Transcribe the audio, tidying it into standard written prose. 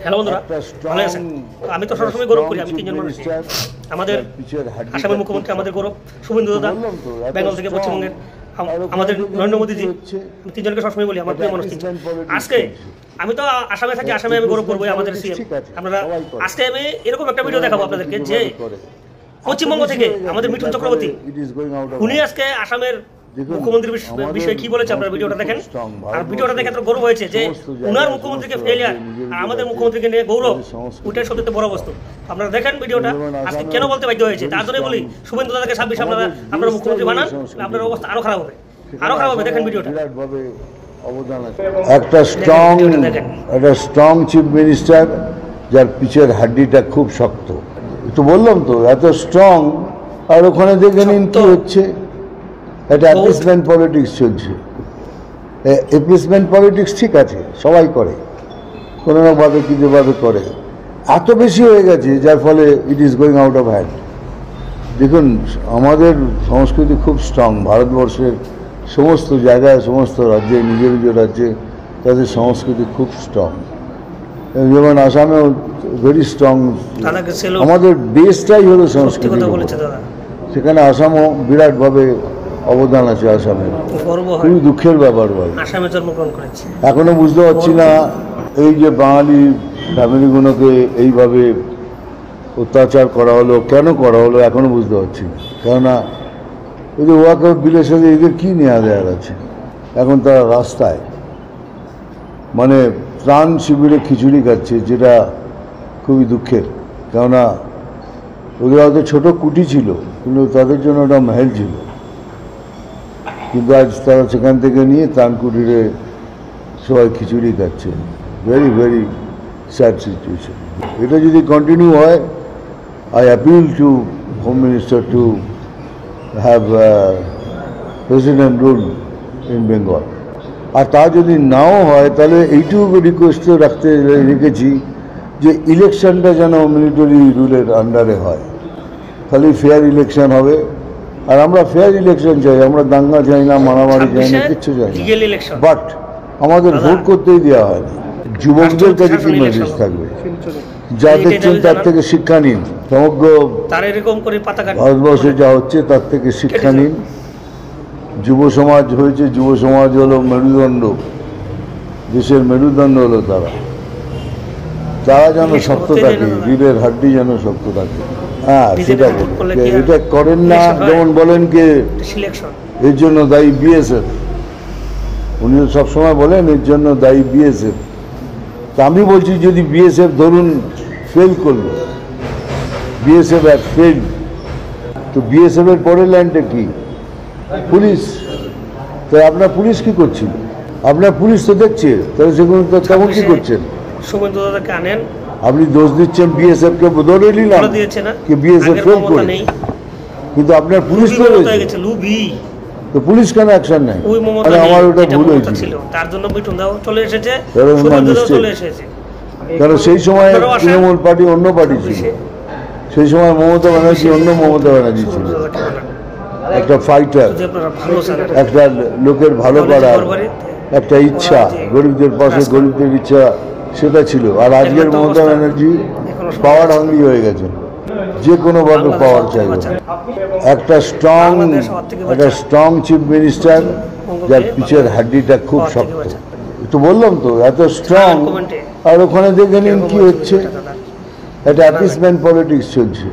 Hello বন্ধুরা, ভালো আছেন? আমি তো সবসময় গৌরব করি, আমি তিনজন মানুষ। আমাদের আসামের মুখ্যমন্ত্রী আমাদের গৌরব শুভেন্দু দাদা, বেঙ্গল থেকে পশ্চিমবঙ্গের আমাদের নরেন্দ্র মোদীজি, আমি তিনজনকে সবসময় বলি আমার প্রিয় মানুষ। আজকে আমি তো আসামে থাকি, আসামে আমি গৌরব করবো আমাদের সিএম। আপনারা আজকে আমি এরকম একটা ভিডিও দেখাবো আপনাদেরকে যে পশ্চিমবঙ্গ থেকে আমাদের মিঠুন চক্রবর্তী উনি আজকে আসামের মুখ্যমন্ত্রীর বিষয়ে কি বলেছে, আপনারা ভিডিওটা দেখেন। আর ভিডিওটা দেখে এত গৌরব হয়েছে যে উনার মুখ্যমন্ত্রীকে ফেলিয়ার আর আমাদের মুখ্যমন্ত্রীকে নিয়ে গৌরব, ওইটাই সত্যি বড় বস্তু। আপনারা দেখেন ভিডিওটা আজকে কেন বলতে বাধ্য হয়েছে, তার জন্য বলি শুভেন্দু দাদাকে 26 আপনারা মুখ্যমন্ত্রী বানান, আপনার অবস্থা আরো খারাপ হবে, আরো খারাপ হবে। দেখেন ভিডিওটা। একটা স্ট্রং চিফ মিনিস্টার যার পিছের হাড্ডিটা খুব শক্ত। তো বললাম তো এত স্ট্রং, আর ওখানে দেখে নিন কি হচ্ছে। এটা অ্যাপিসমেন্ট পলিটিক্স চলছে। অ্যাপিসমেন্ট পলিটিক্স ঠিক আছে, সবাই করে, কোনো না ভাবে কিছুভাবে করে। এত বেশি হয়ে গেছে যার ফলে it is going out of hand. দেখুন, আমাদের সংস্কৃতি খুব স্ট্রং। ভারতবর্ষের সমস্ত জায়গায়, সমস্ত রাজ্যে, নিজ নিজ রাজ্যে তাদের সংস্কৃতি খুব স্ট্রং। যেমন আসামেও ভেরি স্ট্রং। আমাদের বেসটাই হলো সংস্কৃতি। সেখানে আসামও বিরাটভাবে অবদান আছে আসামের। খুবই দুঃখের ব্যাপার ভাই, এখনো বুঝতে পারছি না এই যে বাঙালি ফ্যামিলিগুলোকে এইভাবে অত্যাচার করা হলো, কেন করা হলো এখনো বুঝতে পারছি না। কেননা এদের ওয়াকআউট বিলের সাথে এদের কী নেওয়া দেওয়ার আছে। এখন তারা রাস্তায় মানে ত্রাণ শিবিরে খিচুড়ি খাচ্ছে, যেটা খুবই দুঃখের। কেননা ওদের হয়তো ছোটো কুটি ছিল, কিন্তু তাদের জন্য ওটা মহল ছিল। কিন্তু আজ তারা সেখান থেকে নিয়ে ত্রাণ কুটিরে সবাই খিচুড়ি খাচ্ছে। Very very sad situation. এটা যদি কন্টিনিউ হয়, I appeal to home minister to have president rule in Bengal. আর তা যদি নাও হয় তাহলে এইটুকু রিকোয়েস্ট রেখেছি যে ইলেকশনটা যেন মিলিটারি রুলের আন্ডারে হয়, তাহলে ফেয়ার ইলেকশন হবে। আর আমরা ফেয়ার ইলেকশন চাই, আমরা দাঙ্গা চাই না, মারামারি চাই না, কিচ্ছু চাই না। বাট আমাদের ভোট করতেই দেওয়া হয় না। যুবকদের কাছে কি মেসেজ থাকবে? যা দেখছেন তার থেকে শিক্ষা নিন। সমগ্র ভারতবর্ষে যা হচ্ছে তার থেকে শিক্ষা নিন। যুব সমাজ হয়েছে, যুব সমাজ হলো মেরুদণ্ড, দেশের মেরুদণ্ড হলো তারা। তারা যেন শক্ত থাকে, রিলের হাড্ডি যেন শক্ত থাকে। হ্যাঁ, সেটা বলুন। এটা করেন না, যেমন বলেন কে এর জন্য দায়ী বিএসএফ। উনি সবসময় বলেন এর জন্য দায়ী বিএসএফ। তা আমি বলছি, যদি বিএসএফ ধরুন ফেল করল, বিএসএফ হ্যাজ ফেল্ড, তো বিএসএফ এর পরের লাইনটা কি? পুলিশ। তো আপনার পুলিশ কি করছিল? আপনার পুলিশ তো দেখছে, তাহলে সেগুলো তো তেমন কি করছেন? আপনি দোষ দিচ্ছেন বিএসএফ কে, ধরে নিলাম কি বিএসএফ ফেল করে, কিন্তু আপনার পুলিশ তো রয়েছে, তো পুলিশ কেন অ্যাকশন নেয়? আমার ওটা ভুল হয়েছিল, কারণ সেই সময় তৃণমূল পার্টি অন্য পার্টি ছিল। সেই সময় মমতা ব্যানার্জি অন্য মমতা ব্যানার্জি ছিল, একটা ফাইটার, একটা লোকের ভালো করার একটা ইচ্ছা, গরিবদের পাশে গরিবদের ইচ্ছা, সেটা ছিল। আর আজকের মমতা ব্যানার্জি পাওয়ার হাঙ্গি হয়ে গেছে, যে কোনোভাবে পাওয়ার চাইবে। একটা স্ট্রং চিফ মিনিস্টার যার পিছের হাড্ডিটা খুব শক্ত। তো বললাম তো এত স্ট্রং, আর ওখানে দেখে নিন কি হচ্ছে। এটা অ্যাপিসমেন্ট পলিটিক্স চলছে।